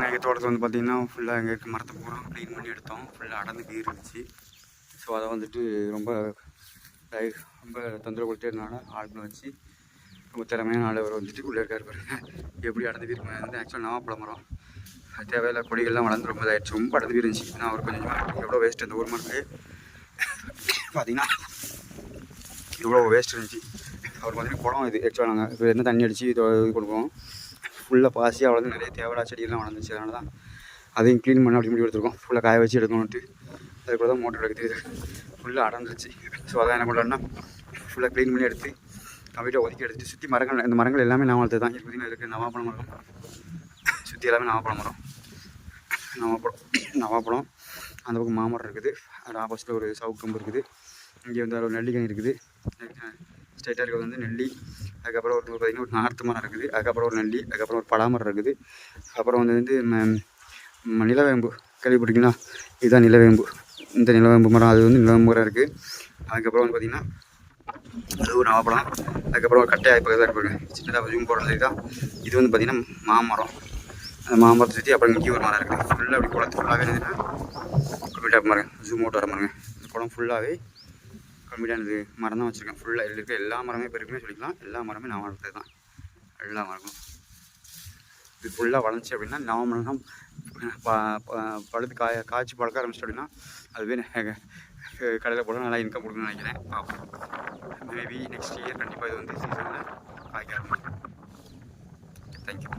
எங்கள் தோட்டத்தில் வந்து பார்த்திங்கன்னா ஃபுல்லாக எங்கள் இருக்க மரத்தை பூரா க்ளீன் பண்ணி எடுத்தோம். ஃபுல்லாக அடர்ந்து கீர் இருந்துச்சு. ஸோ அதை வந்துட்டு ரொம்ப ரொம்ப தொந்தரவு கொடுத்ததுனால ஆளுங்களை வச்சு ரொம்ப திறமையான ஆளவர் வந்துட்டு உள்ளே இருக்கார் பாருங்க. எப்படி அடர்ந்து கீர் வந்து ஆக்சுவலாக நவாப்பழ மரம் தேவையில்ல கொடிகள்லாம் வளர்ந்து ரொம்ப இதாகிடுச்சு. ரொம்ப அடர்ந்து இருந்துச்சு. நான் அவர் கொஞ்சம் எவ்வளோ வேஸ்ட் அந்த ஒரு மரத்துலேயே பார்த்தீங்கன்னா எவ்வளோ வேஸ்ட் இருந்துச்சு. அவருக்கு வந்துட்டு குளம் இது ஆக்சுவலாக நாங்கள் இப்போ என்ன தண்ணி அடித்து இது கொடுப்போம். ஃபுல்லாக பாசியாக வளர்ந்து நிறைய தேவையில்லா செடியெல்லாம் வளர்ந்துச்சு. அதனால தான் அதையும் க்ளீன் பண்ண அப்படி முடி எடுத்துருக்கோம். ஃபுல்லாக காய வச்சு எடுக்கணும்ட்டு அதுக்கு கூட தான் மோட்டர் எடுக்குது. ஃபுல்லாக அடர்ந்துருச்சு. ஸோ அதான் என்ன பண்ணுறோன்னா ஃபுல்லாக க்ளீன் பண்ணி எடுத்து கம்ப்ளீட்டாக ஒதுக்கி எடுத்துட்டு சுற்றி மரங்கள் இந்த மரங்கள் எல்லாமே நான் வளர்த்து தான் பார்த்திங்கன்னா இருக்குது. நவாப்பழ மரம் சுற்றி எல்லாமே நவாப்பழ மரம் நவாப்பழம் அந்த பக்கம் மாமரம் இருக்குது. அது ஆப்போசிட்டில் ஒரு சவுக்கம்பு இருக்குது. இங்கே வந்து ஒரு நெல்லிக்கனி இருக்குது. ஸ்ட்ரைட்டாக இருக்கிறது வந்து நெல்லி. அதுக்கப்புறம் ஒரு பார்த்திங்கன்னா ஒரு நார்த்து மரம் இருக்குது. அதுக்கப்புறம் ஒரு நெல்லி. அதுக்கப்புறம் ஒரு பலாமரம் இருக்குது. அப்புறம் வந்து நிலவேம்பு கேள்விப்பட்டிருக்கீங்களா? இதுதான் நிலவேம்பு. இந்த நிலவேம்பு மரம் அது வந்து நிலவேம்பு மரம் இருக்குது. அதுக்கப்புறம் வந்து பார்த்திங்கன்னா அது ஒரு நவாப்பழம். அதுக்கப்புறம் ஒரு கட்டையாக இப்போ தான் இருப்பாங்க சின்னதாக ஜூம் போடுறது தான். இது வந்து பார்த்திங்கன்னா மாமரம். அந்த மாமரத்தை சுற்றி அப்புறம் இங்கேயும் ஒரு மரம் இருக்குது. ஃபுல்லாக அப்படி குளத்து ஃபுல்லாகவே இருந்துச்சுன்னா கம்ப்ளீட்டாக மரம் ஜூம் அவுட் வர பாருங்க. இந்த குளம் ஃபுல்லாகவே கம்ப்ளீட்டாக மரம் தான் வச்சுருக்கேன். ஃபுல்லாக இதில் இருக்க எல்லா மரமே பெருக்குமே சொல்லிக்கலாம். எல்லா மரமே நான் வளர்த்தது தான். எல்லா மரமும் இது ஃபுல்லாக வளர்ந்துச்சு அப்படின்னா நவமரம் பழுத்து காய்ச்சி பழக்க ஆரம்பிச்சிட்டு அப்படின்னா அதுவே கடையில் போட நல்லா இன்கம் கொடுக்கணும்னு நினைக்கிறேன். பார்ப்போம். மேபி நெக்ஸ்ட் இயர் கண்டிப்பாக இது வந்து சீசனில் காய்க்க ஆரம்பிச்சிடும். தேங்க்யூ.